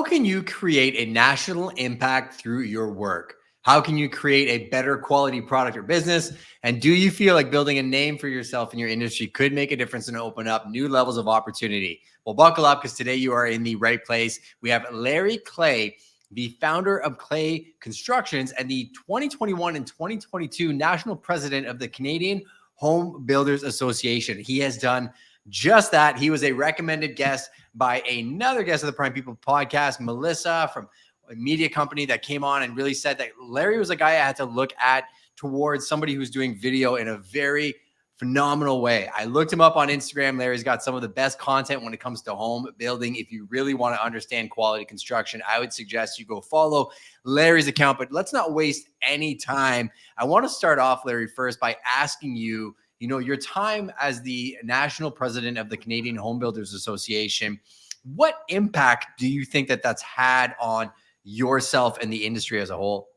How can you create a national impact through your work? How can you create a better quality product or business? And do you feel like building a name for yourself in your industry could make a difference and open up new levels of opportunity? Well, buckle up because today you are in the right place. We have Larry Clay, the founder of Clay Constructions and the 2021 and 2022 national president of the Canadian Home Builders Association. He has done just that. He was a recommended guest by another guest of the Prime People podcast, Melissa from a media company that came on and really said that Larry was a guy I had to look at towards somebody who's doing video in a very phenomenal way. I looked him up on Instagram. Larry's got some of the best content when it comes to home building. If you really want to understand quality construction, I would suggest you go follow Larry's account, but let's not waste any time. I want to start off, Larry, first by asking you, your time as the national president of the Canadian Home Builders Association, what impact do you think that that's had on yourself and the industry as a whole?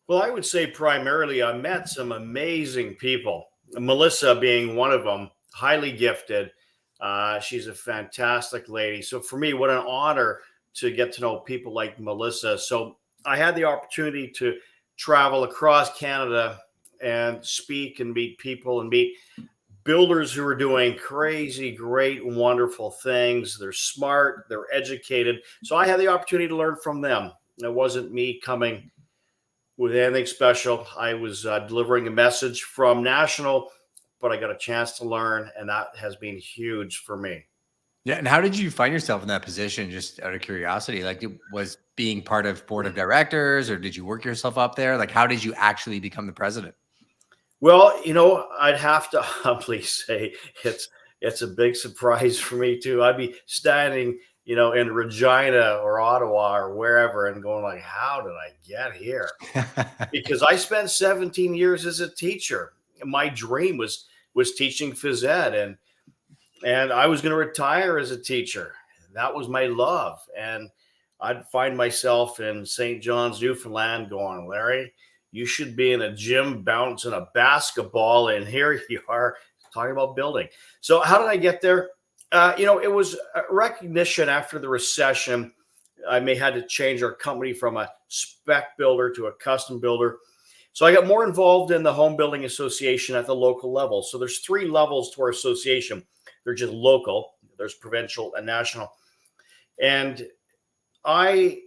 Well, I would say primarily I met some amazing people, Melissa being one of them, highly gifted. She's a fantastic lady. So for me, what an honor to get to know people like Melissa. So I had the opportunity to travel across Canada and speak and meet people and meet builders who are doing crazy, great, wonderful things. They're smart, they're educated. So I had the opportunity to learn from them. It wasn't me coming with anything special. I was delivering a message from national, but I got a chance to learn, and that has been huge for me. Yeah. And how did you find yourself in that position, just out of curiosity? Like, it was being part of board of directors, or did you work yourself up there? Like, how did you actually become the president? Well, I'd have to humbly say it's a big surprise for me too. I'd be standing, in Regina or Ottawa or wherever and going like, how did I get here? Because I spent 17 years as a teacher. My dream was teaching phys ed, and I was going to retire as a teacher. That was my love. And I'd find myself in St. John's, Newfoundland going, Larry, you should be in a gym bouncing a basketball, and here you are talking about building. So how did I get there? It was a recognition after the recession. I had to change our company from a spec builder to a custom builder. So I got more involved in the Home Building Association at the local level. So there's 3 levels to our association. They're just local. There's provincial and national. And I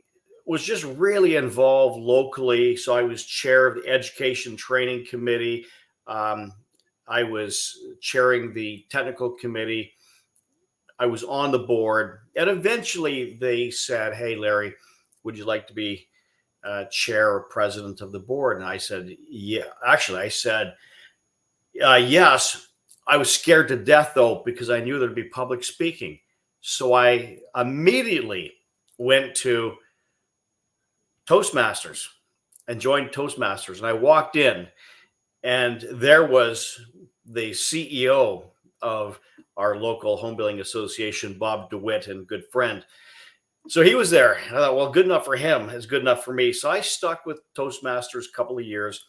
was just really involved locally. So I was chair of the Education Training Committee. I was chairing the technical committee. I was on the board. And eventually they said, hey, Larry, would you like to be chair or president of the board? And I said, yeah. Actually, I said, yes. I was scared to death, though, because I knew there'd be public speaking. So I immediately went to Toastmasters and joined Toastmasters. And I walked in, and there was the CEO of our local home building association, Bob DeWitt, and good friend. So he was there. I thought, well, good enough for him is good enough for me. So I stuck with Toastmasters a couple of years,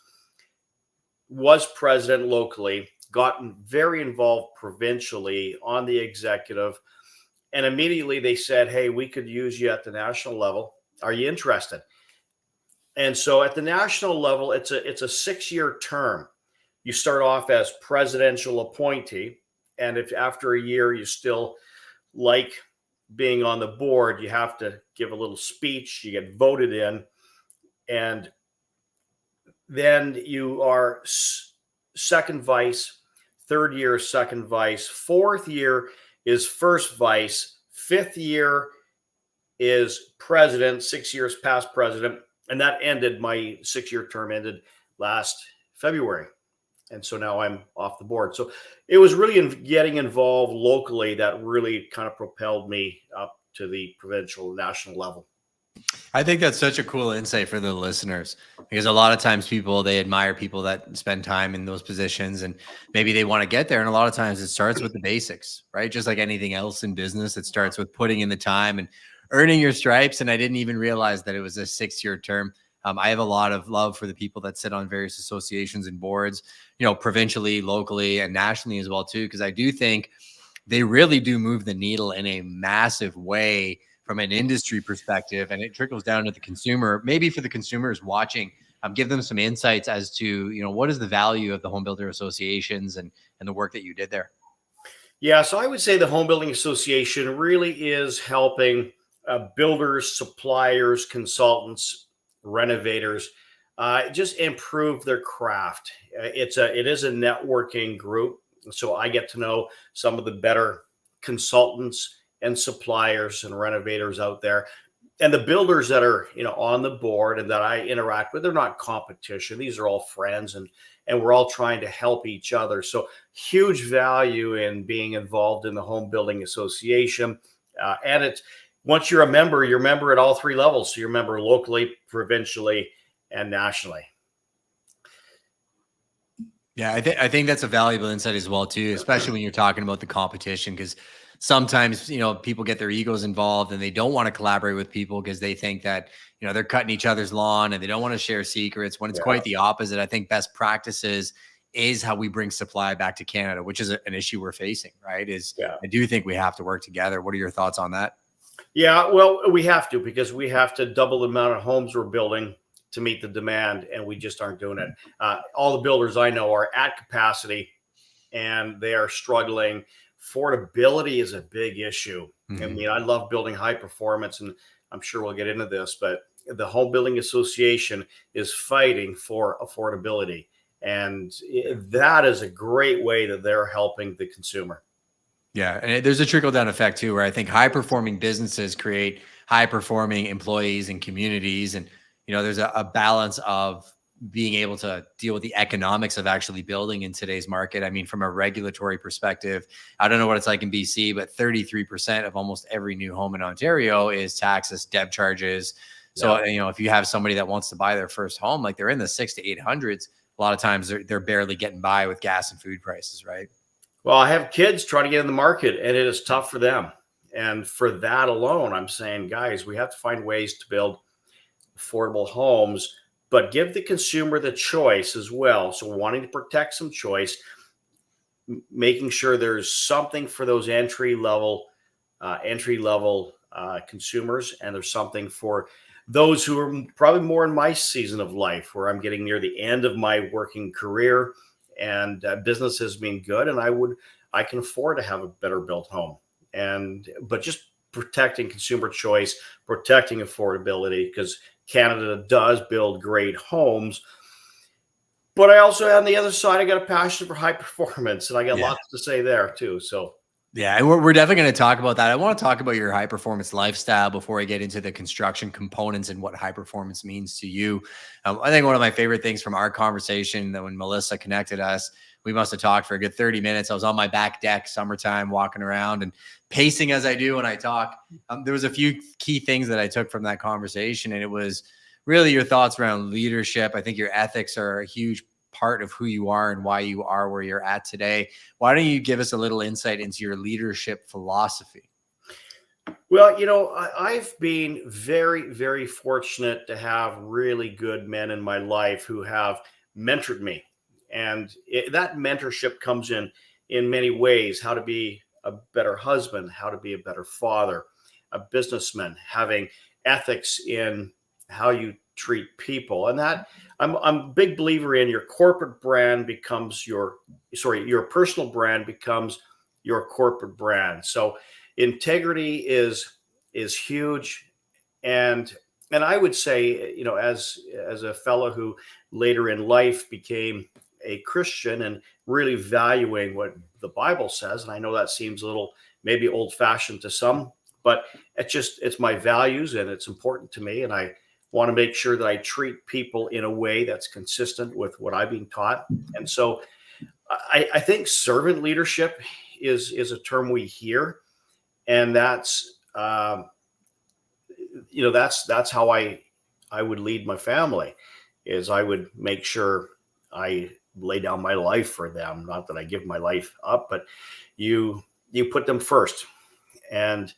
was president locally, gotten very involved provincially on the executive. And immediately they said, hey, we could use you at the national level. Are you interested? And so at the national level, it's a 6-year term. You start off as presidential appointee. And if after a year you still like being on the board, you have to give a little speech, you get voted in, and then you are second vice, third year, second vice, fourth year is first vice, fifth year is president, 6 years past president. And that ended, my 6-year term ended last February. And so now I'm off the board. So it was really getting involved locally that really kind of propelled me up to the provincial, national level. I think that's such a cool insight for the listeners, because a lot of times they admire people that spend time in those positions and maybe they want to get there. And a lot of times it starts with the basics, right? Just like anything else in business, it starts with putting in the time and earning your stripes. And I didn't even realize that it was a 6-year term. I have a lot of love for the people that sit on various associations and boards, provincially, locally, and nationally as well, too, because I do think they really do move the needle in a massive way from an industry perspective, and it trickles down to the consumer. Maybe for the consumers watching, give them some insights as to, what is the value of the home builder associations and the work that you did there. Yeah, so I would say the Home Building Association really is helping builders, suppliers, consultants, renovators just improve their craft. It is a networking group, so I get to know some of the better consultants and suppliers and renovators out there. And the builders that are, on the board and that I interact with, they're not competition. These are all friends, and we're all trying to help each other. So huge value in being involved in the Home Building Association. And it's, once you're a member at all three levels. So you're a member locally, provincially, and nationally. Yeah, I think that's a valuable insight as well too, especially when you're talking about the competition, because sometimes, people get their egos involved and they don't want to collaborate with people because they think that, they're cutting each other's lawn and they don't want to share secrets, when it's quite the opposite. I think best practices is how we bring supply back to Canada, which is an issue we're facing, right? I do think we have to work together. What are your thoughts on that? Yeah, well, we have to, because we have to double the amount of homes we're building to meet the demand, and we just aren't doing it. All the builders I know are at capacity and they are struggling. Affordability is a big issue. Mm-hmm. I mean, I love building high performance, and I'm sure we'll get into this, but the Home Building Association is fighting for affordability. And that is a great way that they're helping the consumer. Yeah. And there's a trickle down effect too, where I think high performing businesses create high performing employees and communities. And, there's a balance of being able to deal with the economics of actually building in today's market. I mean, from a regulatory perspective, I don't know what it's like in BC, but 33% of almost every new home in Ontario is taxes, debt charges. So, if you have somebody that wants to buy their first home, like they're in the $600 to $800s, a lot of times they're barely getting by with gas and food prices, right? Well, I have kids trying to get in the market, and it is tough for them. And for that alone, I'm saying, guys, we have to find ways to build affordable homes, but give the consumer the choice as well. So wanting to protect some choice, making sure there's something for those entry level consumers, and there's something for those who are probably more in my season of life, where I'm getting near the end of my working career, and business has been good, and I can afford to have a better built home. But just protecting consumer choice, protecting affordability, because Canada does build great homes. But I also, on the other side, I got a passion for high performance, and I got lots to say there too. So yeah, we're definitely going to talk about that. I want to talk about your high performance lifestyle before I get into the construction components and what high performance means to you. I think one of my favorite things from our conversation, that when Melissa connected us, we must have talked for a good 30 minutes. I was on my back deck, summertime, walking around and pacing as I do when I talk. There was a few key things that I took from that conversation, and it was really your thoughts around leadership. I think your ethics are a huge part of who you are and why you are where you're at today. Why don't you give us a little insight into your leadership philosophy? Well, I've been very, very fortunate to have really good men in my life who have mentored me. And that mentorship comes in many ways: how to be a better husband, how to be a better father, a businessman, having ethics in how you treat people. And that I'm a big believer in your corporate brand becomes your personal brand becomes your corporate brand. So integrity is huge. And I would say, as a fellow who later in life became a Christian and really valuing what the Bible says, and I know that seems a little maybe old fashioned to some, but it's my values, and it's important to me. And I want to make sure that I treat people in a way that's consistent with what I've been taught. And so I think servant leadership is a term we hear, and that's that's how I would lead my family. Is I would make sure I lay down my life for them. Not that I give my life up, but you put them first, and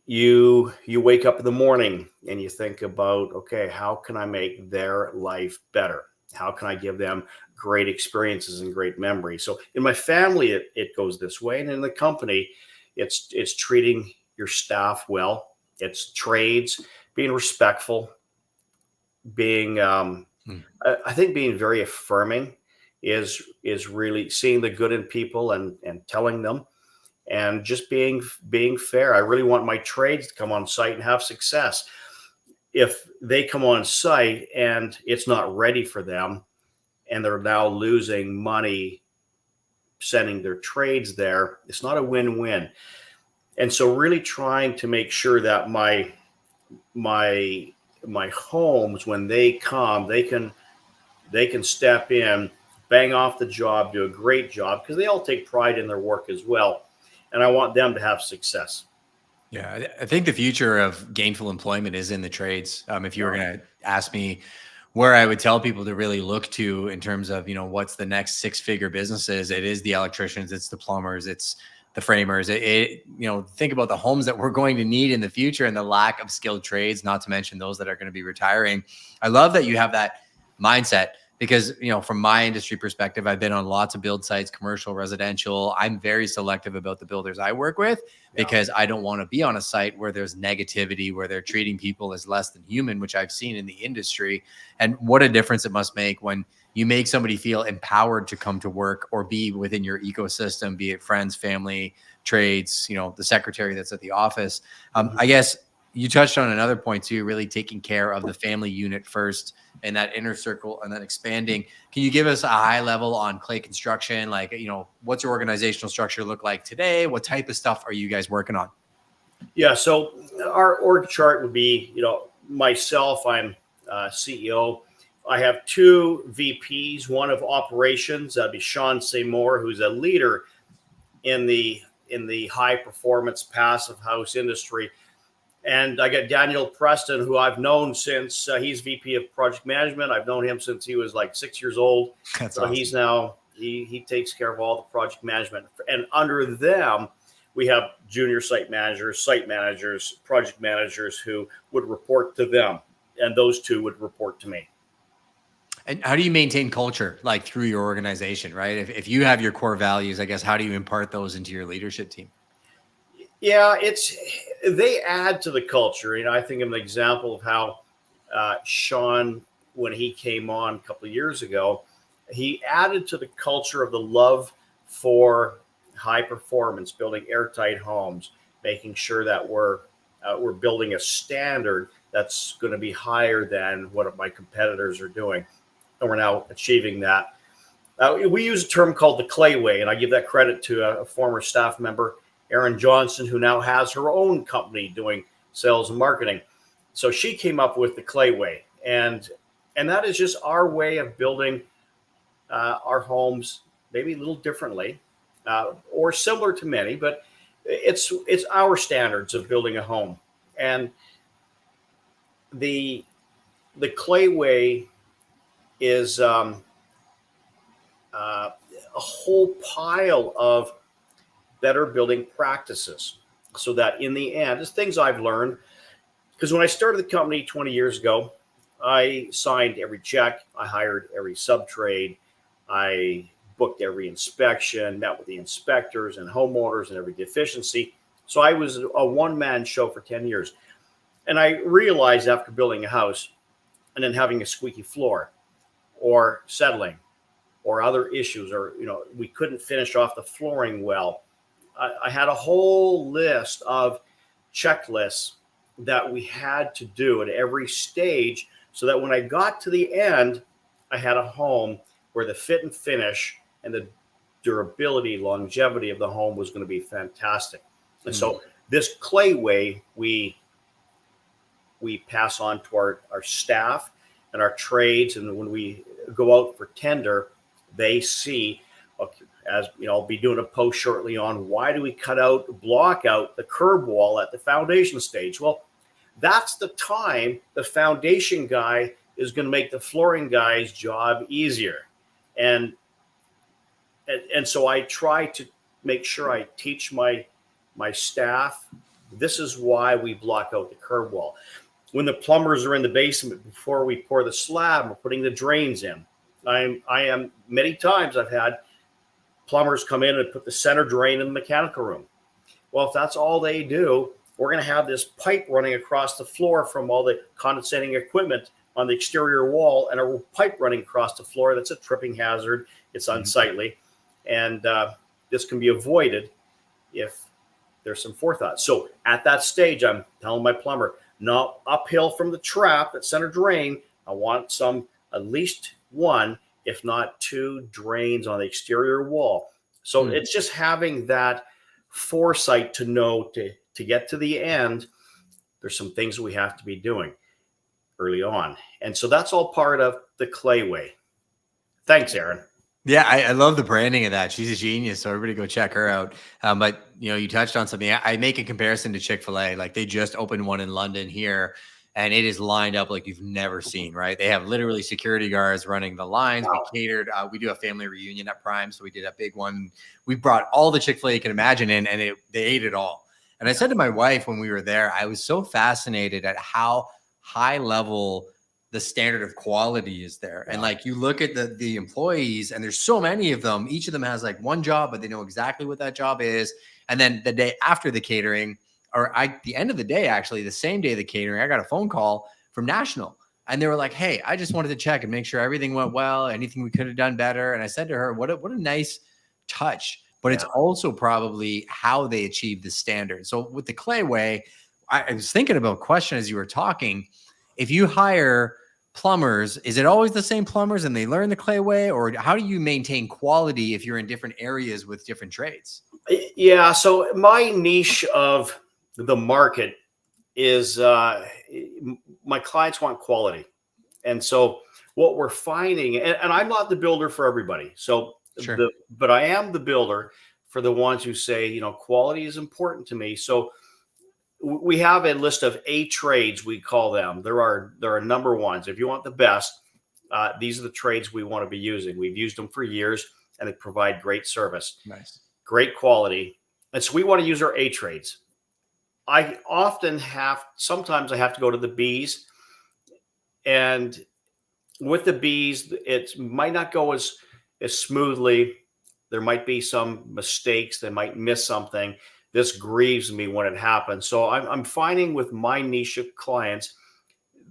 you wake up in the morning and you think about, okay, how can I make their life better? How can I give them great experiences and great memories? So in my family, it goes this way. And in the company, it's treating your staff well. It's trades, being respectful, being I think being very affirming is really seeing the good in people and telling them, and just being fair. I really want my trades to come on site and have success. If they come on site and it's not ready for them, and they're now losing money sending their trades there, it's not a win-win. And so really trying to make sure that my homes, when they come, they can step in, bang off the job, do a great job, because they all take pride in their work as well. And I want them to have success. Yeah, I think the future of gainful employment is in the trades. If you were going to ask me where I would tell people to really look to in terms of, what's the next six-figure businesses, it is the electricians, it's the plumbers, it's the framers. Think about the homes that we're going to need in the future and the lack of skilled trades, not to mention those that are going to be retiring. I love that you have that mindset because, from my industry perspective, I've been on lots of build sites, commercial, residential. I'm very selective about the builders I work with because I don't want to be on a site where there's negativity, where they're treating people as less than human, which I've seen in the industry. And what a difference it must make when you make somebody feel empowered to come to work or be within your ecosystem, be it friends, family, trades, the secretary that's at the office. I guess you touched on another point too, really taking care of the family unit first and that inner circle and then expanding. Can you give us a high level on clay construction? Like, what's your organizational structure look like today? What type of stuff are you guys working on? Yeah. So our org chart would be, myself, I'm CEO. I have two VPs, one of operations, that'd be Sean Seymour, who's a leader in the high performance passive house industry. And I got Daniel Preston, who I've known since he's VP of project management. I've known him since he was like 6 years old. That's so awesome. He takes care of all the project management. And under them, we have junior site managers, project managers who would report to them. And those two would report to me. And how do you maintain culture, like through your organization, right? If you have your core values, I guess, how do you impart those into your leadership team? Yeah, they add to the culture. I think of an example of how Sean, when he came on a couple of years ago, he added to the culture of the love for high performance, building airtight homes, making sure that we're building a standard that's going to be higher than what my competitors are doing. And we're now achieving that. We use a term called the clay way, and I give that credit to a former staff member, Erin Johnson, who now has her own company doing sales and marketing. So she came up with the clay way, and that is just our way of building our homes, maybe a little differently, or similar to many, but it's our standards of building a home. And the clay way is a whole pile of better building practices, so that in the end, it's things I've learned. Because when I started the company 20 years ago, I signed every check, I hired every sub-trade, I booked every inspection, met with the inspectors and homeowners and every deficiency. So I was a one-man show for 10 years. And I realized after building a house and then having a squeaky floor or settling or other issues, or, we couldn't finish off the flooring well, I had a whole list of checklists that we had to do at every stage, so that when I got to the end, I had a home where the fit and finish and the durability, longevity of the home was going to be fantastic. And so this clay way, we pass on to our staff and our trades. And when we go out for tender, they see, as I'll be doing a post shortly on why do we block out the curb wall at the foundation stage. Well, that's the time the foundation guy is going to make the flooring guy's job easier. And so I try to make sure I teach my staff, this is why we block out the curb wall. When the plumbers are in the basement, before we pour the slab, we're putting the drains in. I am many times I've had plumbers come in and put the center drain in the mechanical room. Well, if that's all they do, we're going to have this pipe running across the floor from all the condensating equipment on the exterior wall, and a pipe running across the floor. That's a tripping hazard. It's unsightly. And this can be avoided if there's some forethought. So at that stage, I'm telling my plumber, not uphill from the trap at center drain. I want at least one, if not two drains on the exterior wall. So it's just having that foresight to know to get to the end, there's some things we have to be doing early on. And so that's all part of the Clay way. Thanks, Aaron. Yeah, I love the branding of that. She's a genius. So everybody go check her out. But you touched on something. I make a comparison to Chick-fil-A. Like they just opened one in London here, and it is lined up like you've never seen, right? They have literally security guards running the lines. Wow. We catered. We do a family reunion at Prime. So we did a big one. We brought all the Chick-fil-A you can imagine in, and they ate it all. And I said to my wife when we were there, I was so fascinated at how high level the standard of quality is there. And like you look at the employees, and there's so many of them, each of them has like one job, but they know exactly what that job is. And then the day after the catering, or the end of the day, actually the same day of the catering, I got a phone call from National, and they were like, hey, I just wanted to check and make sure everything went well, anything we could have done better. And I said to her, what a nice touch, but it's also probably how they achieve the standard. So with the Clay way, I was thinking about a question as you were talking. If you hire plumbers, is it always the same plumbers and they learn the Clay way, or how do you maintain quality if you're in different areas with different trades? Yeah. So my niche of the market is my clients want quality. And so what we're finding, and I'm not the builder for everybody. So, but I am the builder for the ones who say, quality is important to me. So we have a list of 8 trades, we call them. There are number ones. If you want the best, these are the trades we want to be using. We've used them for years, and they provide great service. Nice. Great quality. And so we want to use our A trades. Sometimes I have to go to the Bs, and with the Bs, it might not go as smoothly. There might be some mistakes. They might miss something. This grieves me when it happens. So I'm finding with my niche of clients,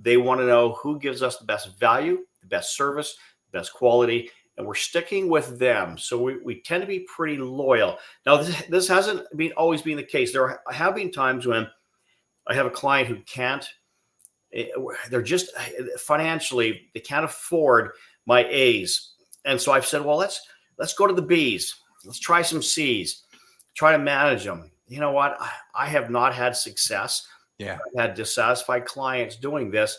they want to know who gives us the best value, the best service, the best quality, and we're sticking with them. So we tend to be pretty loyal. Now, this hasn't always been the case. There have been times when I have a client who they're just financially, they can't afford my A's. And so I've said, well, let's go to the B's. Let's try some C's. Try to manage them. You know what? I have not had success. Yeah. I've had dissatisfied clients doing this.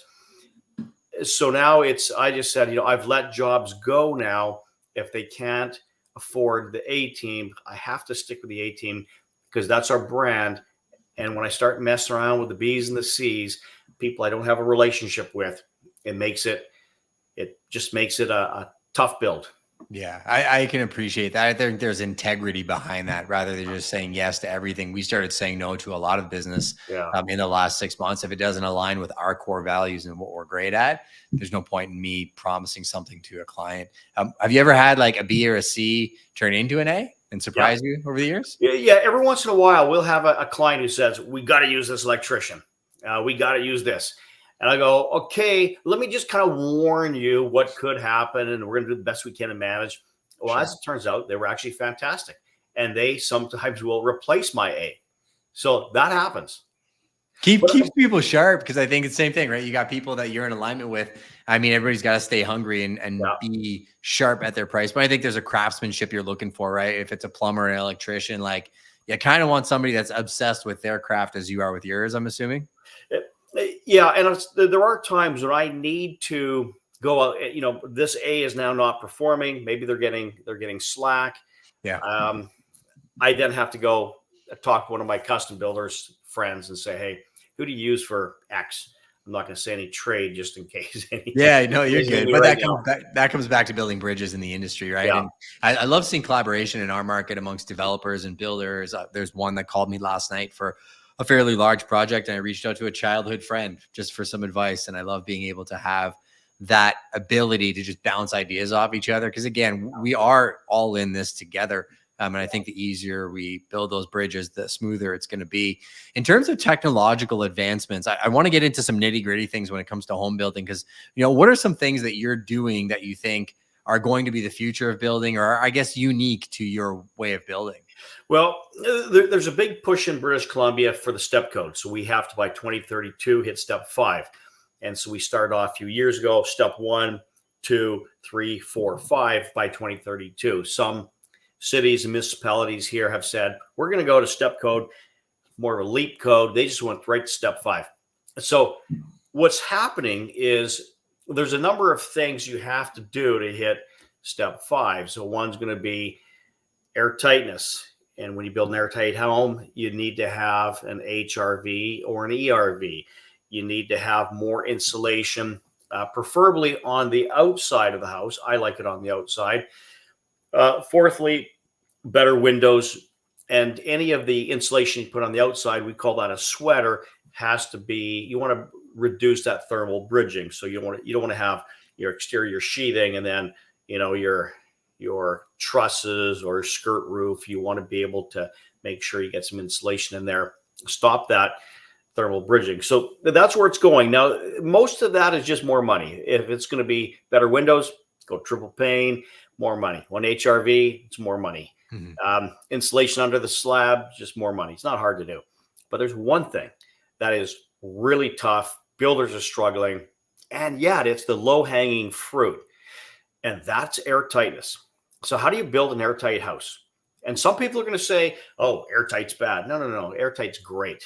So now I just said, I've let jobs go now. If they can't afford the A team, I have to stick with the A team because that's our brand. And when I start messing around with the B's and the C's, people I don't have a relationship with, it just makes it a tough build. Yeah, I can appreciate that. I think there's integrity behind that rather than just saying yes to everything. We started saying no to a lot of business in the last 6 months. If it doesn't align with our core values and what we're great at, there's no point in me promising something to a client. Have you ever had like a B or a C turn into an A and surprise you over the years? Yeah. Every once in a while, we'll have a client who says, we got to use this electrician. We got to use this. And I go, okay, let me just kind of warn you what could happen, and we're going to do the best we can to manage. Well, as it turns out, they were actually fantastic, and they sometimes will replace my A. So that happens. Keeps people sharp, because I think it's the same thing, right? You got people that you're in alignment with. I mean, everybody's got to stay hungry and be sharp at their price. But I think there's a craftsmanship you're looking for, right? If it's a plumber or an electrician, like you kind of want somebody that's obsessed with their craft as you are with yours, I'm assuming. Yeah, and there are times when I need to go out. This A is now not performing. Maybe they're getting slack. Yeah. I then have to go talk to one of my custom builders friends and say, hey, who do you use for X? I'm not going to say any trade just in case. Yeah, no, you're good. But that comes back to building bridges in the industry, right? Yeah. And I love seeing collaboration in our market amongst developers and builders. There's one that called me last night for a fairly large project, and I reached out to a childhood friend just for some advice. And I love being able to have that ability to just bounce ideas off each other. Because again, we are all in this together. And I think the easier we build those bridges, the smoother it's going to be. In terms of technological advancements, I want to get into some nitty gritty things when it comes to home building, because, what are some things that you're doing that you think are going to be the future of building, or I guess unique to your way of building? Well, there's a big push in British Columbia for the step code. So we have to, by 2032, hit step 5. And so we started off a few years ago, step 1, 2, 3, 4, 5 by 2032. Some cities and municipalities here have said, we're going to go to step code, more of a leap code. They just went right to step 5. So what's happening is there's a number of things you have to do to hit step 5. So one's going to be air tightness. And when you build an airtight home, you need to have an HRV or an ERV. You need to have more insulation, preferably on the outside of the house. I like it on the outside. Fourthly, better windows. And any of the insulation you put on the outside, we call that a sweater, has to be, you want to reduce that thermal bridging. So you don't want to have your exterior sheathing and then, your trusses or skirt roof. You want to be able to make sure you get some insulation in there, stop that thermal bridging. So that's where it's going. Now, most of that is just more money. If it's going to be better windows, go triple pane, more money. One HRV, it's more money. Mm-hmm. Insulation under the slab, just more money. It's not hard to do. But there's one thing that is really tough. Builders are struggling. And yet it's the low-hanging fruit. And that's air tightness. So how do you build an airtight house? And some people are going to say, oh, airtight's bad. No. Airtight's great.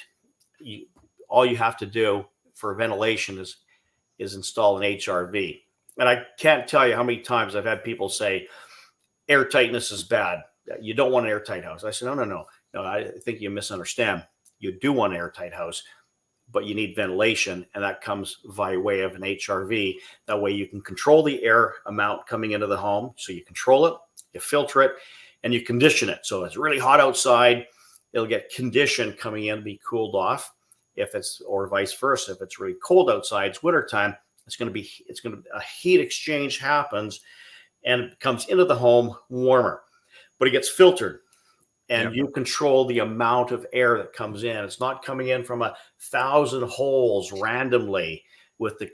All you have to do for ventilation is install an HRV. And I can't tell you how many times I've had people say airtightness is bad. You don't want an airtight house. I said, no. I think you misunderstand. You do want an airtight house, but you need ventilation, and that comes by way of an HRV. That way you can control the air amount coming into the home. So you control it, you filter it, and you condition it. So it's really hot outside, it'll get conditioned coming in, be cooled off. Or vice versa. If it's really cold outside, it's wintertime, a heat exchange happens and it comes into the home warmer, but it gets filtered. And you control the amount of air that comes in. It's not coming in from 1,000 holes randomly with the,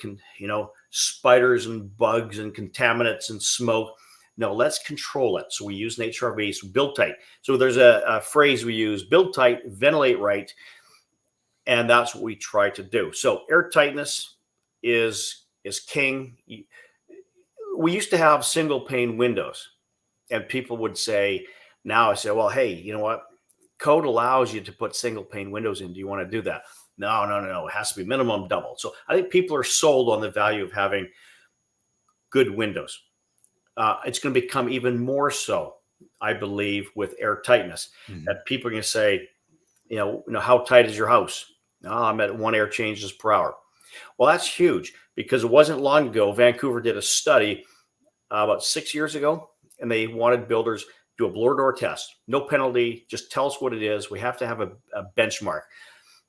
spiders and bugs and contaminants and smoke. No, let's control it. So we use an HRV, so build tight. So there's a phrase we use: build tight, ventilate right. And that's what we try to do. So air tightness is king. We used to have single pane windows, and people would say, now I say, well, hey, you know what? Code allows you to put single pane windows in. Do you want to do that? No. It has to be minimum double. So I think people are sold on the value of having good windows. It's going to become even more so, I believe, with air tightness. Mm-hmm. That people are going to say, how tight is your house? No, I'm at 1 air changes per hour. Well, that's huge, because it wasn't long ago, Vancouver did a study about 6 years ago, and they wanted builders do a blower door test. No penalty. Just tell us what it is. We have to have a benchmark.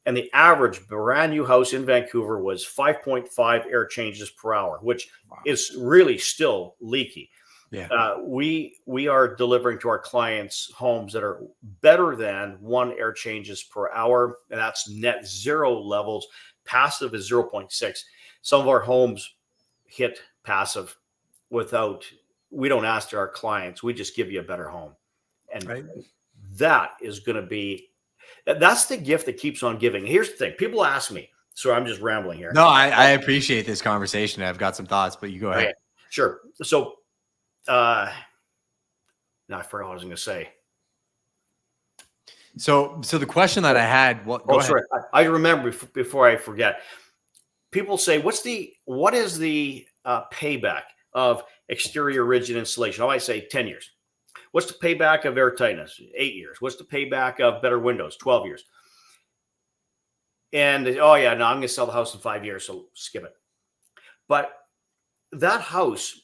And the average brand new house in Vancouver was 5.5 air changes per hour, which is really still leaky. Yeah. We are delivering to our clients homes that are better than 1 air changes per hour. And that's net zero levels. Passive is 0.6. Some of our homes hit passive we don't ask our clients. We just give you a better home. And that is going to be, that's the gift that keeps on giving. Here's the thing. People ask me, so I'm just rambling here. No, I appreciate this conversation. I've got some thoughts, but you go ahead. Okay. Sure. So, now I forgot what I was going to say. So the question that I had, sorry. I remember before I forget. People say, what is the payback of exterior rigid insulation? I say 10 years. What's the payback of air tightness? 8 years. What's the payback of better windows? 12 years. And I'm going to sell the house in 5 years, so skip it. But that house,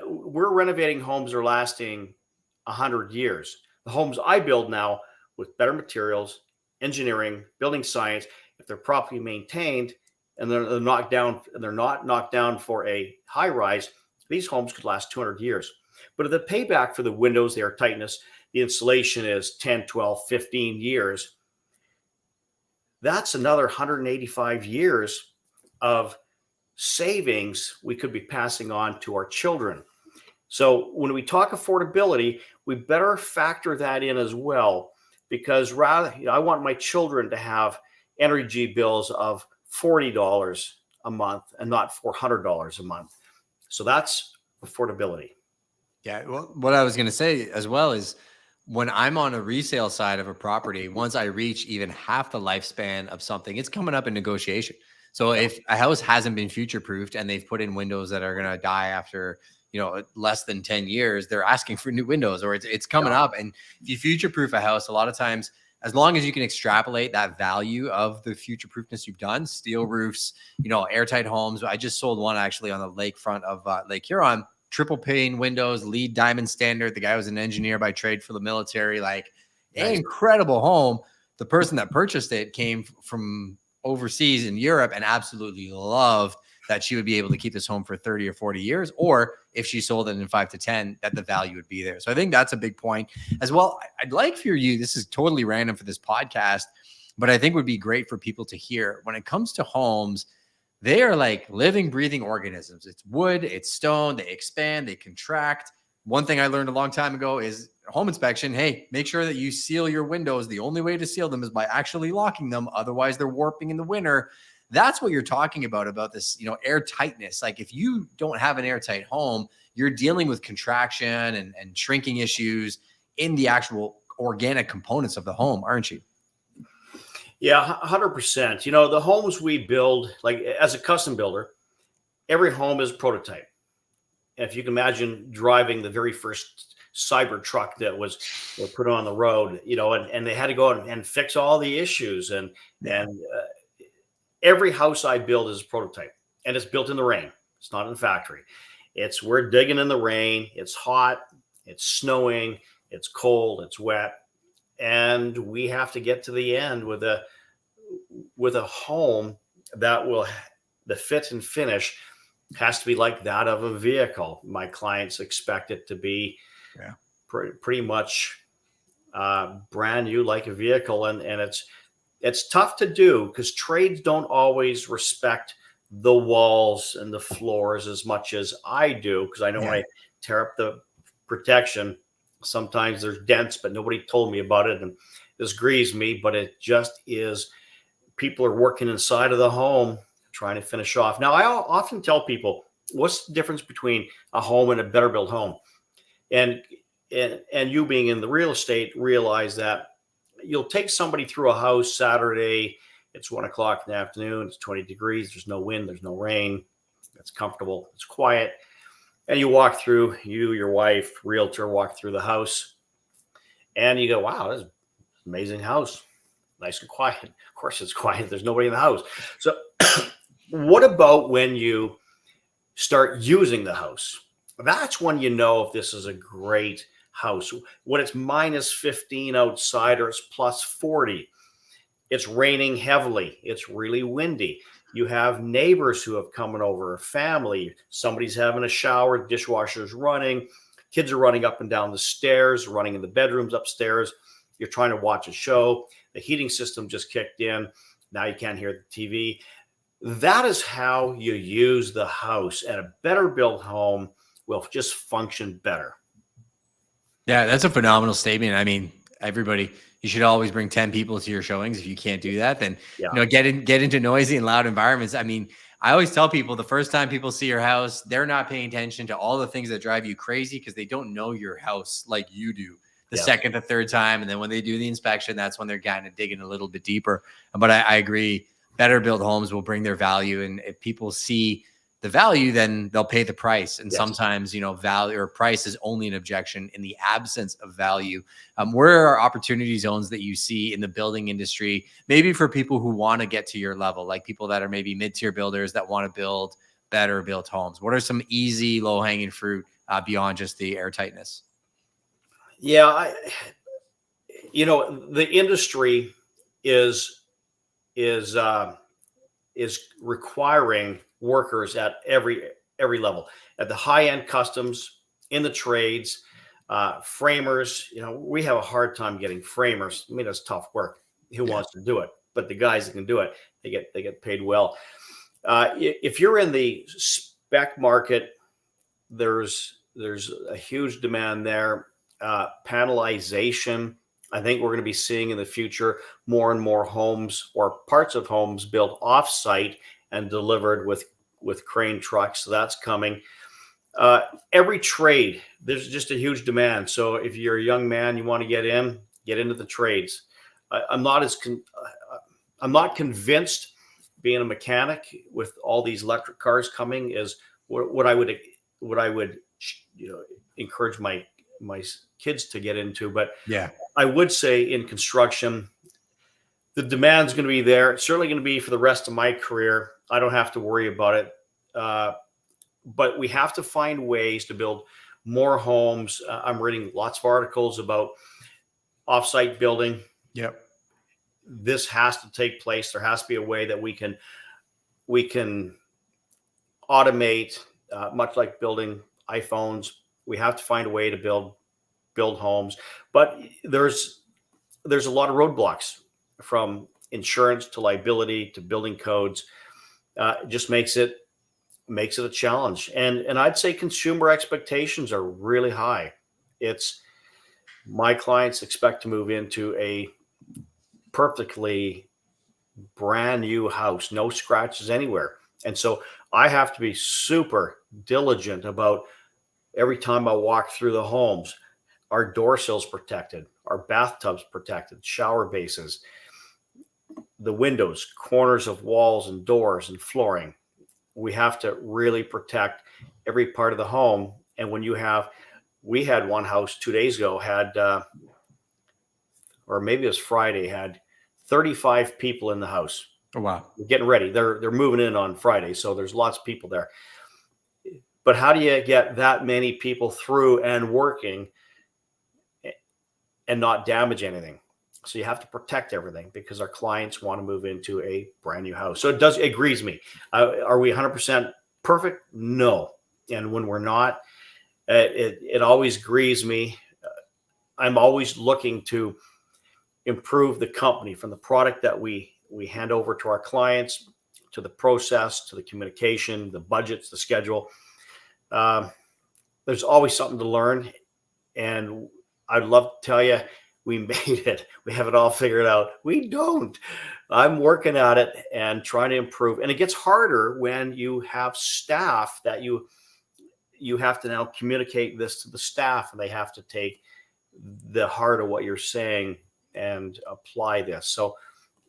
we're renovating homes that are lasting 100 years. The homes I build now with better materials, engineering, building science, if they're properly maintained and they're knocked down, and they're not knocked down for a high rise, these homes could last 200 years. But the payback for the windows, the air tightness, the installation is 10, 12, 15 years. That's another 185 years of savings we could be passing on to our children. So when we talk affordability, we better factor that in as well, because I want my children to have energy bills of $40 a month and not $400 a month. So that's affordability. Yeah. Well, what I was going to say as well is when I'm on a resale side of a property, once I reach even half the lifespan of something, it's coming up in negotiation. So if a house hasn't been future proofed and they've put in windows that are going to die after, less than 10 years, they're asking for new windows, or it's coming up. And if you future proof a house, a lot of times, as long as you can extrapolate that value of the future proofness you've done, steel roofs, airtight homes. I just sold one actually on the lakefront of Lake Huron, triple pane windows, LEED diamond standard. The guy was an engineer by trade for the military, like Nice. incredible home. The person that purchased it came from overseas in Europe and absolutely loved that she would be able to keep this home for 30 or 40 years, or if she sold it in 5 to 10, that the value would be there. So I think that's a big point as well. I'd like for you, this is totally random for this podcast, but I think would be great for people to hear when it comes to homes. They are like living, breathing organisms. It's wood, it's stone, they expand, they contract. One thing I learned a long time ago is home inspection. Hey, make sure that you seal your windows. The only way to seal them is by actually locking them. Otherwise, they're warping in the winter. That's what you're talking about this, air tightness. Like if you don't have an airtight home, you're dealing with contraction and shrinking issues in the actual organic components of the home, aren't you? Yeah, 100%. The homes we build, like as a custom builder, every home is a prototype. And if you can imagine driving the very first cyber truck that was put on the road, and they had to go and fix all the issues. And every house I build is a prototype, and it's built in the rain. It's not in the factory. We're digging in the rain. It's hot. It's snowing. It's cold. It's wet. And we have to get to the end with a home that the fit and finish has to be like that of a vehicle. My clients expect it to be pretty much brand new, like a vehicle. And it's tough to do because trades don't always respect the walls and the floors as much as I do, because I know when I tear up the protection, sometimes there's dents, but nobody told me about it. And this grieves me, but it just is. People are working inside of the home trying to finish off. Now, I often tell people, what's the difference between a home and a better built home? And you being in the real estate, realize that you'll take somebody through a house Saturday. It's 1 o'clock in the afternoon. It's 20 degrees. There's no wind. There's no rain. It's comfortable. It's quiet. And you walk through, your wife, realtor, walk through the house, and you go, wow, this is an amazing house. Nice and quiet. Of course it's quiet. There's nobody in the house. So what about when you start using the house? That's when you know if this is a great house. When it's minus 15 outside or it's plus 40, it's raining heavily. It's really windy. You have neighbors who have come over, a family, somebody's having a shower, dishwasher's running, kids are running up and down the stairs, running in the bedrooms upstairs. You're trying to watch a show. The heating system just kicked in. Now you can't hear the TV. That is how you use the house, and a better built home will just function better. Yeah, that's a phenomenal statement. I mean, everybody, you should always bring 10 people to your showings. If you can't do that, then get into noisy and loud environments. I mean, I always tell people the first time people see your house, they're not paying attention to all the things that drive you crazy because they don't know your house like you do. The second, the third time, and then when they do the inspection, that's when they're kind of digging a little bit deeper. But I agree, better built homes will bring their value, and if people see the value, then they'll pay the price. And sometimes, value or price is only an objection in the absence of value. Where are opportunity zones that you see in the building industry, maybe for people who want to get to your level, like people that are maybe mid-tier builders that want to build better built homes? What are some easy, low-hanging fruit beyond just the airtightness? Yeah, the industry is requiring workers at every level, at the high end customs, in the trades, Framers, we have a hard time getting framers. I mean, it's tough work. Who wants to do it? But the guys that can do it, they get paid well. If you're in the spec market, there's a huge demand there. Panelization, I think we're going to be seeing in the future more and more homes or parts of homes built off-site and delivered with crane trucks. So that's coming. Every trade, there's just a huge demand. So if you're a young man, you want to get into the trades. I'm not convinced, being a mechanic with all these electric cars coming, is what I would encourage my kids to get into. But Yeah, I would say in construction, the demand's going to be there. It's certainly going to be for the rest of my career. I don't have to worry about it. But we have to find ways to build more homes. I'm reading lots of articles about offsite building. yep. This has to take place. There has to be a way that we can automate, much like building iPhones. We have to find a way to build homes. But there's a lot of roadblocks, from insurance to liability to building codes. It just makes it a challenge. And I'd say consumer expectations are really high. It's my clients expect to move into a perfectly brand new house, no scratches anywhere. And so I have to be super diligent about every time I walk through the homes, our door sills protected, our bathtubs protected, shower bases, the windows, corners of walls and doors and flooring. We have to really protect every part of the home. And when we had one house 2 days ago or maybe it was Friday, had 35 people in the house. Oh, wow. They're getting ready. They're moving in on Friday. So there's lots of people there. But how do you get that many people through and working and not damage anything? So you have to protect everything, because our clients want to move into a brand new house. So it grieves me. Are we 100% perfect? No. And when we're not, it always grieves me. I'm always looking to improve the company, from the product that we hand over to our clients, to the process, to the communication, the budgets, the schedule. There's always something to learn. And I'd love to tell you, we made it. We have it all figured out. We don't. I'm working at it and trying to improve. And it gets harder when you have staff that you have to now communicate this to the staff, and they have to take the heart of what you're saying and apply this. So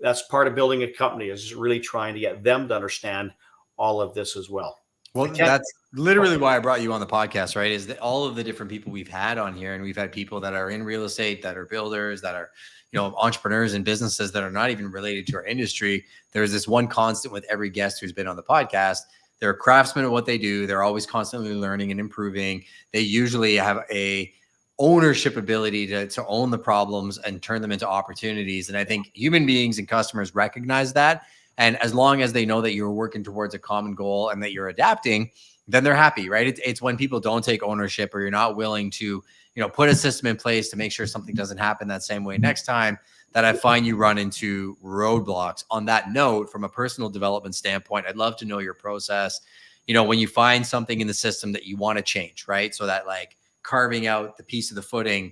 that's part of building a company, is really trying to get them to understand all of this as well. Well, that's literally why I brought you on the podcast, right? Is that all of the different people we've had on here, and we've had people that are in real estate, that are builders, that are, entrepreneurs and businesses that are not even related to our industry. There's this one constant with every guest who's been on the podcast. They're craftsmen at what they do. They're always constantly learning and improving. They usually have a ownership ability to own the problems and turn them into opportunities. And I think human beings and customers recognize that. And as long as they know that you're working towards a common goal and that you're adapting, then they're happy, right? It's when people don't take ownership, or you're not willing to, put a system in place to make sure something doesn't happen that same way next time, that I find you run into roadblocks. On that note, from a personal development standpoint, I'd love to know your process. When you find something in the system that you want to change, right? So that, like, carving out the piece of the footing,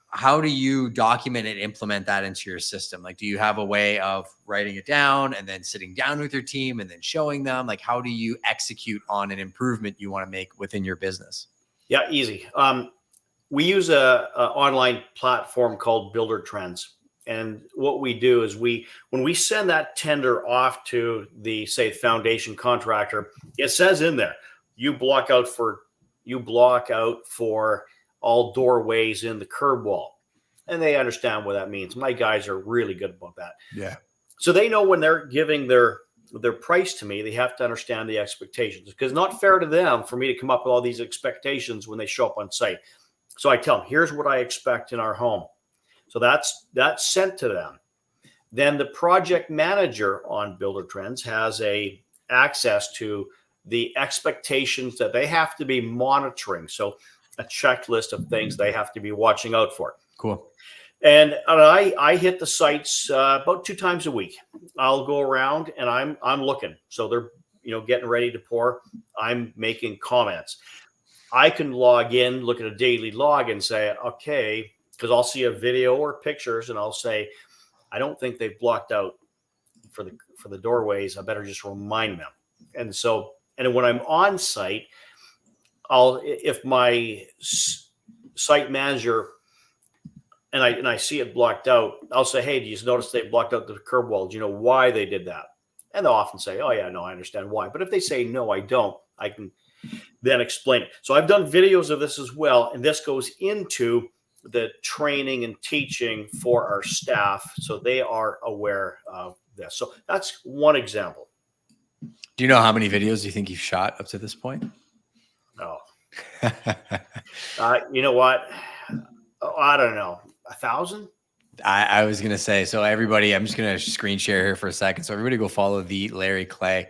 how do you document and implement that into your system? Like, do you have a way of writing it down and then sitting down with your team and then showing them? Like, how do you execute on an improvement you want to make within your business? Yeah, easy. We use a online platform called Builder Trends. And what we do is when we send that tender off to the, say, foundation contractor, it says in there, you block out for all doorways in the curb wall. And they understand what that means. My guys are really good about that. Yeah. So they know when they're giving their price to me, they have to understand the expectations, because it's not fair to them for me to come up with all these expectations when they show up on site. So I tell them, here's what I expect in our home. So that's sent to them. Then the project manager on Builder Trends has access to the expectations that they have to be monitoring. So a checklist of things they have to be watching out for. Cool. And I hit the sites about 2 times a week. I'll go around and I'm looking. So they're getting ready to pour. I'm making comments. I can log in, look at a daily log, and say, okay, because I'll see a video or pictures, and I'll say, I don't think they've blocked out for the doorways. I better just remind them. And so, and when I'm on site, if my site manager and I see it blocked out, I'll say, hey, do you notice they blocked out the curb wall? Do you know why they did that? And they'll often say, oh yeah, no, I understand why. But if they say, no, I don't, I can then explain it. So I've done videos of this as well. And this goes into the training and teaching for our staff, so they are aware of this. So that's one example. Do you know how many videos you think you've shot up to this point? No. You know what? I don't know. 1,000? I was going to say, so everybody, I'm just going to screen share here for a second. So everybody go follow the Larry Clay.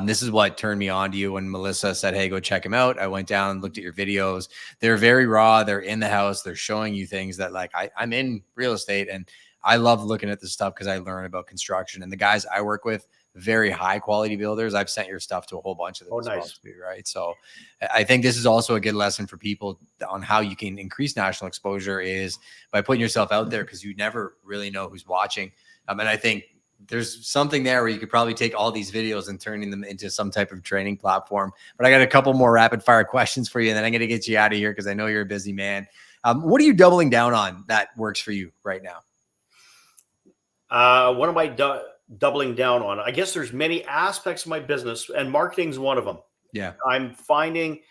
This is what turned me on to you when Melissa said, hey, go check him out. I went down and looked at your videos. They're very raw. They're in the house. They're showing you things that like, I'm in real estate and I love looking at this stuff because I learn about construction, and the guys I work with, very high quality builders. I've sent your stuff to a whole bunch of them. Oh, nice. Right. So I think this is also a good lesson for people on how you can increase national exposure is by putting yourself out there, because you never really know who's watching. And I think there's something there where you could probably take all these videos and turning them into some type of training platform. But I got a couple more rapid fire questions for you, and then I'm going to get you out of here because I know you're a busy man. What are you doubling down on that works for you right now? What am I doubling down on? I guess there's many aspects of my business, and marketing is one of them. Yeah. I'm finding,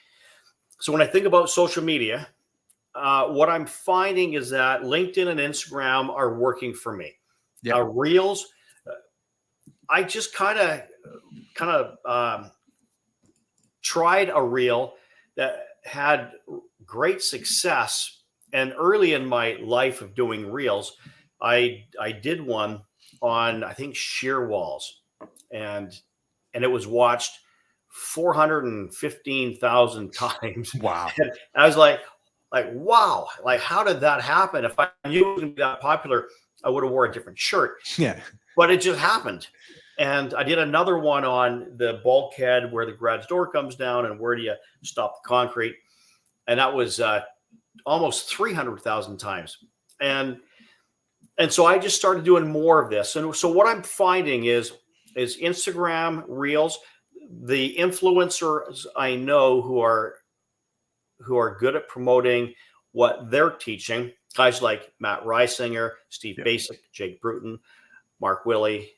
so when I think about social media, what I'm finding is that LinkedIn and Instagram are working for me. Yeah. Reels, I just kind of tried a reel that had great success. And early in my life of doing reels, I did one on, I think, shear walls, and it was watched 415,000 times. Wow. And I was like, wow, like, how did that happen? If I knew it was going to be that popular, I would have wore a different shirt. Yeah. But it just happened. And I did another one on the bulkhead where the garage door comes down and where do you stop the concrete. And that was almost 300,000 times. And so I just started doing more of this. And so what I'm finding is Instagram Reels, the influencers I know who are good at promoting what they're teaching, guys like Matt Reisinger, Steve Basic, Jake Bruton, Mark Willey,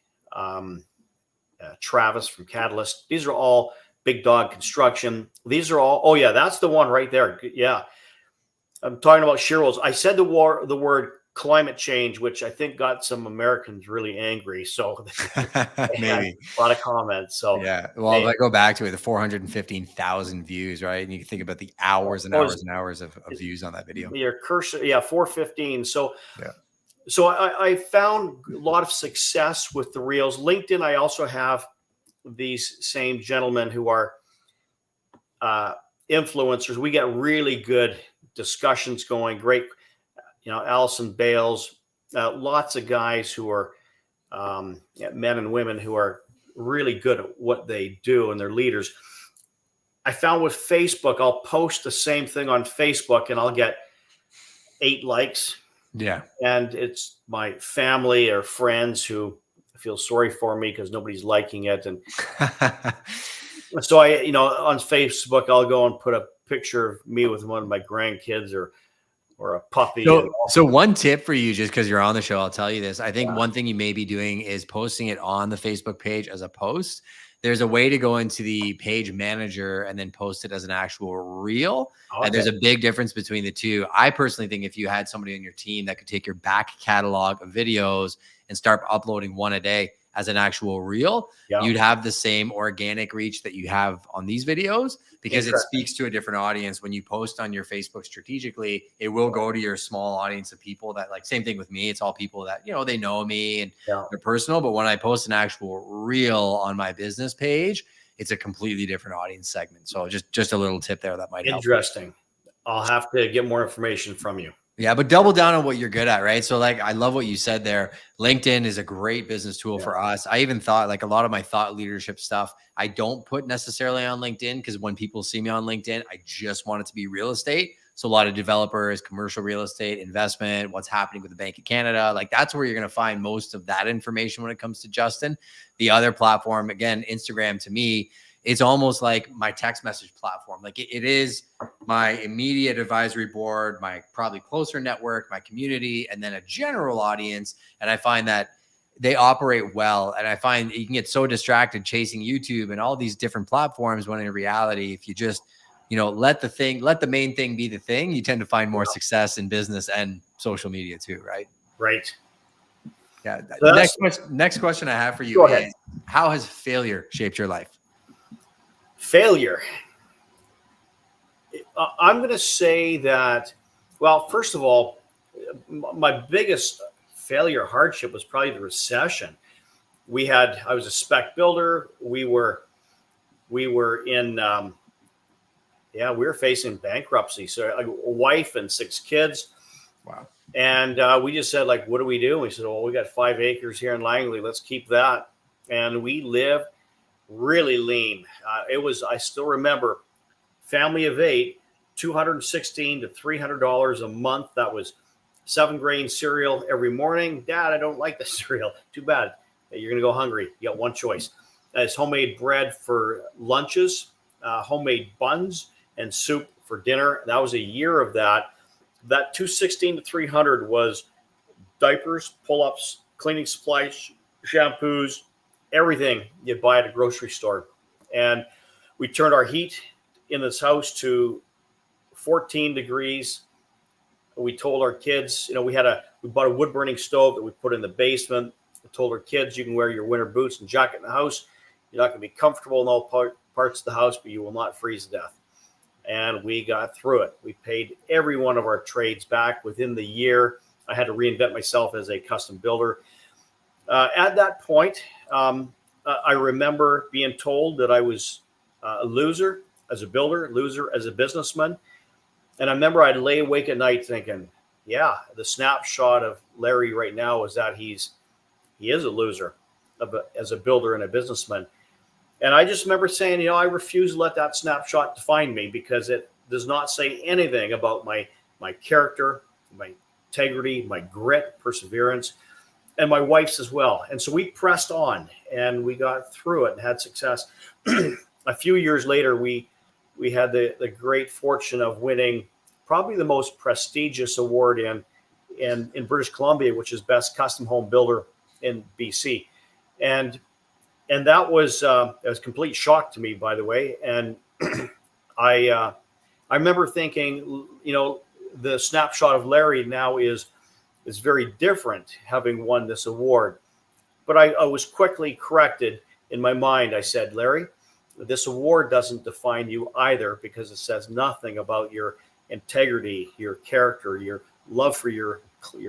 Travis from Catalyst. These are all Big Dog Construction. These are all, oh yeah, that's the one right there. Yeah. I'm talking about shear walls. I said the word climate change, which I think got some Americans really angry. So maybe a lot of comments. So yeah, well, if I go back to it, the 415,000 views, right? And you can think about the hours and hours and hours of views on that video. Your cursor, 415. So yeah. So I found a lot of success with the reels. LinkedIn, I also have these same gentlemen who are influencers. We get really good discussions going. Great. Allison Bales, lots of guys who are men and women who are really good at what they do, and they're leaders. I found with Facebook, I'll post the same thing on Facebook and I'll get 8 likes. Yeah. And it's my family or friends who feel sorry for me because nobody's liking it. And so on Facebook, I'll go and put a picture of me with one of my grandkids or a puppy. So one tip for you, just because you're on the show, I'll tell you this. I think one thing you may be doing is posting it on the Facebook page as a post. There's a way to go into the page manager and then post it as an actual reel. Okay. And there's a big difference between the two. I personally think if you had somebody on your team that could take your back catalog of videos and start uploading one a day as an actual reel, you'd have the same organic reach that you have on these videos, because it speaks to a different audience. When you post on your Facebook strategically, it will go to your small audience of people that, like, same thing with me. It's all people that, they know me and they're personal. But when I post an actual reel on my business page, it's a completely different audience segment. So just a little tip there that might help. Interesting. I'll have to get more information from you. Yeah, but double down on what you're good at, right? So like, I love what you said there. LinkedIn is a great business tool for us. I even thought like a lot of my thought leadership stuff, I don't put necessarily on LinkedIn because when people see me on LinkedIn, I just want it to be real estate. So a lot of developers, commercial real estate, investment, what's happening with the Bank of Canada, like that's where you're going to find most of that information when it comes to Justin. The other platform, again, Instagram to me, it's almost like my text message platform. Like it is my immediate advisory board, my probably closer network, my community, and then a general audience. And I find that they operate well. And I find you can get so distracted chasing YouTube and all these different platforms when in reality, if you just, let the main thing be the thing, you tend to find more success in business and social media too, right? Right. Yeah. Next question I have for you is, how has failure shaped your life? Failure. I'm going to say that, well, first of all, my biggest failure hardship was probably the recession. I was a spec builder. We were in, we were facing bankruptcy. So a wife and 6 kids. Wow. And we just said, like, what do we do? And we said, well, we got 5 acres here in Langley. Let's keep that. And we lived really lean. I still remember, family of 8, $216 to $300 a month. That was 7-grain cereal every morning. Dad, I don't like the cereal. Too bad. You're going to go hungry. You got one choice. It's homemade bread for lunches, homemade buns, and soup for dinner. That was a year of that. That $216 to $300 was diapers, pull-ups, cleaning supplies, shampoos, everything you'd buy at a grocery store. And we turned our heat in this house to 14 degrees. We told our kids, we bought a wood burning stove that we put in the basement. We told our kids, you can wear your winter boots and jacket in the house. You're not going to be comfortable in all parts of the house, but you will not freeze to death. And we got through it. We paid every one of our trades back within the year. I had to reinvent myself as a custom builder. At that point, I remember being told that I was a loser as a builder, loser as a businessman. And I remember I'd lay awake at night thinking, the snapshot of Larry right now is that he is a loser as a builder and a businessman. And I just remember saying, I refuse to let that snapshot define me, because it does not say anything about my character, my integrity, my grit, perseverance, and my wife's as well. And so we pressed on and we got through it and had success. A few years later, we had the great fortune of winning probably the most prestigious award in British Columbia, which is Best Custom Home Builder in BC. And that was a complete shock to me, by the way. And I remember thinking, the snapshot of Larry now is very different, having won this award. But I was quickly corrected in my mind. I said, Larry, this award doesn't define you either, because it says nothing about your integrity, your character, your love for your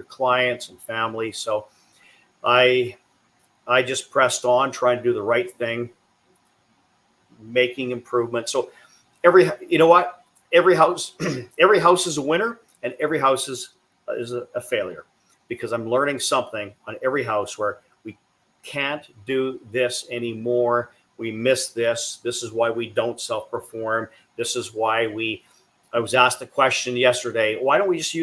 clients and family. So I just pressed on, trying to do the right thing, making improvements. So every house, every house is a winner, and every house is a failure, because I'm learning something on every house where we can't do this anymore. We miss this. This is why we don't self-perform. This is why I was asked a question yesterday, why don't we just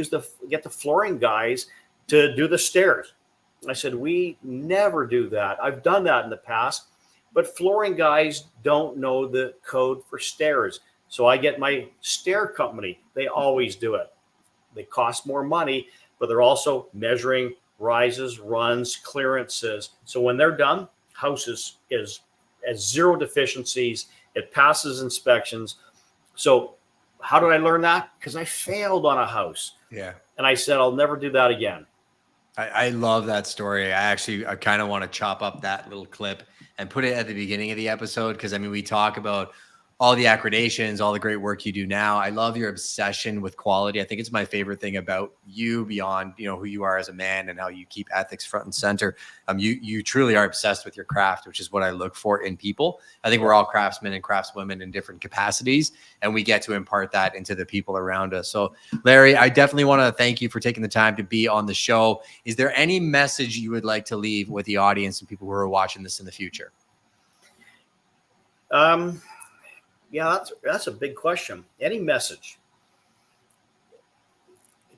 get the flooring guys to do the stairs? I said, we never do that. I've done that in the past, but flooring guys don't know the code for stairs. So I get my stair company. They always do it. They cost more money, but they're also measuring rises, runs, clearances. So when they're done, house is as 0 deficiencies. It passes inspections. So how did I learn that? Because I failed on a house. Yeah. And I said, I'll never do that again. I love that story. I kind of want to chop up that little clip and put it at the beginning of the episode, because we talk about all the accreditations, all the great work you do now. I love your obsession with quality. I think it's my favorite thing about you beyond, who you are as a man and how you keep ethics front and center. You truly are obsessed with your craft, which is what I look for in people. I think we're all craftsmen and craftswomen in different capacities, and we get to impart that into the people around us. So Larry, I definitely want to thank you for taking the time to be on the show. Is there any message you would like to leave with the audience and people who are watching this in the future? Yeah, that's a big question. Any message?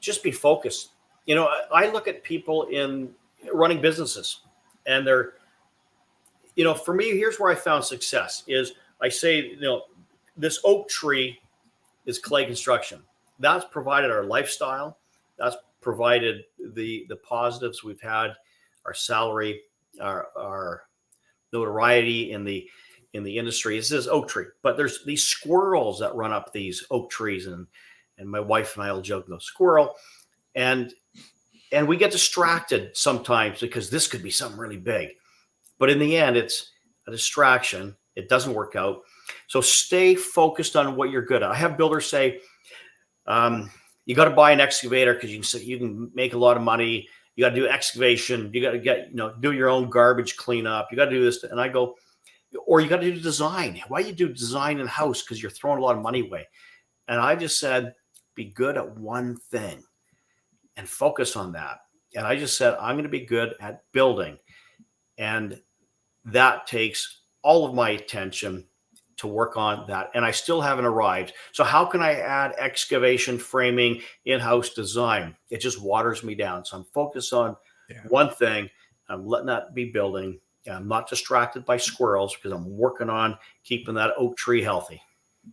Just be focused. I look at people in running businesses, and they're, for me, here's where I found success is I say, this oak tree is clay construction. That's provided our lifestyle. That's provided the positives we've had, our salary, our notoriety in the industry. This is oak tree, but there's these squirrels that run up these oak trees, and my wife and I will joke, no squirrel, and we get distracted sometimes because this could be something really big, but in the end, it's a distraction. It doesn't work out. So stay focused on what you're good at. I have builders say, you got to buy an excavator because you can make a lot of money. You got to do excavation. You got to get do your own garbage cleanup. You got to do this, and I go, or you got to do design. Why do you do design in house? Because you're throwing a lot of money away. And I just said, be good at one thing and focus on that. And I just said, I'm going to be good at building. And that takes all of my attention to work on that. And I still haven't arrived. So how can I add excavation, framing, in-house design? It just waters me down. So I'm focused on one thing. I'm letting that be building. I'm not distracted by squirrels because I'm working on keeping that oak tree healthy.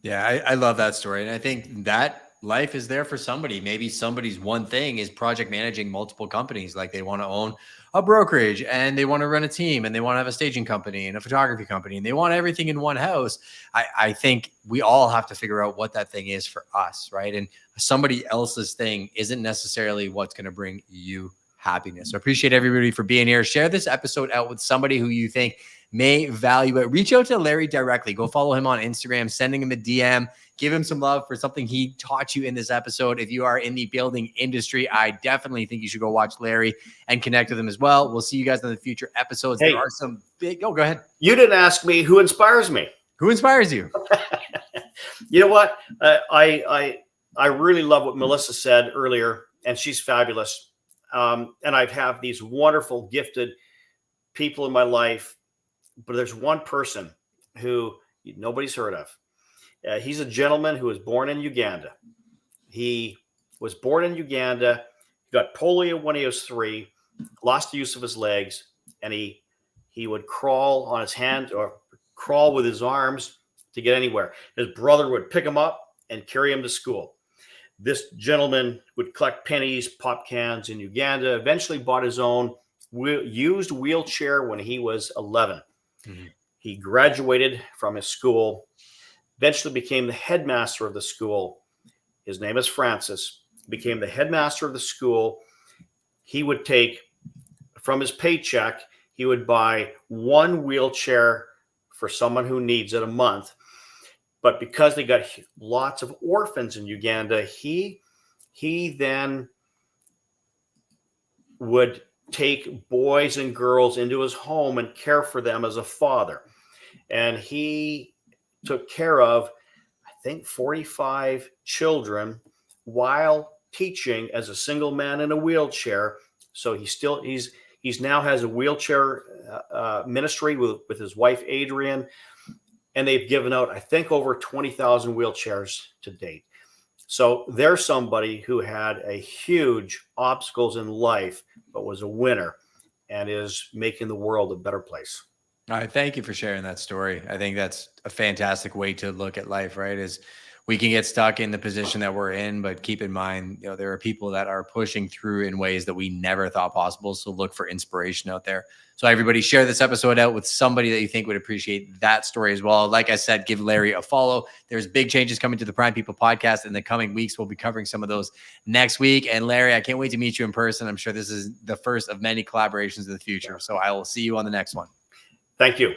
Yeah, I love that story. And I think that life is there for somebody. Maybe somebody's one thing is project managing multiple companies. Like they want to own a brokerage and they want to run a team and they want to have a staging company and a photography company and they want everything in one house. I think we all have to figure out what that thing is for us, right? And somebody else's thing isn't necessarily what's going to bring you happiness. So appreciate everybody for being here. Share this episode out with somebody who you think may value it. Reach out to Larry directly. Go follow him on Instagram, sending him a DM, give him some love for something he taught you in this episode. If you are in the building industry, I definitely think you should go watch Larry and connect with him as well. We'll see you guys in the future episodes. Hey, there are some big, go ahead. You didn't ask me who inspires me. Who inspires you? You know what? I really love what Melissa said earlier, and she's fabulous. And I have these wonderful, gifted people in my life, but there's one person who nobody's heard of. He's a gentleman who was born in Uganda. He was born in Uganda, got polio when he was 3, lost the use of his legs, and he would crawl on his hand or crawl with his arms to get anywhere. His brother would pick him up and carry him to school. This gentleman would collect pennies, pop cans in Uganda, eventually bought his own used wheelchair when he was 11. Mm-hmm. He graduated from his school, eventually became the headmaster of the school. His name is Francis, became the headmaster of the school. He would take, from his paycheck, he would buy one wheelchair for someone who needs it a month. But because they got lots of orphans in Uganda, he then would take boys and girls into his home and care for them as a father. And he took care of, I think, 45 children while teaching as a single man in a wheelchair. So he's now has a wheelchair ministry with his wife, Adrian. And they've given out, I think, over 20,000 wheelchairs to date. So there's somebody who had a huge obstacles in life, but was a winner and is making the world a better place. All right. Thank you for sharing that story. I think that's a fantastic way to look at life, right? Is we can get stuck in the position that we're in, but keep in mind, there are people that are pushing through in ways that we never thought possible. So look for inspiration out there. So everybody share this episode out with somebody that you think would appreciate that story as well. Like I said, give Larry a follow. There's big changes coming to the Prime People podcast in the coming weeks. We'll be covering some of those next week. And Larry, I can't wait to meet you in person. I'm sure this is the first of many collaborations in the future. So I will see you on the next one. Thank you.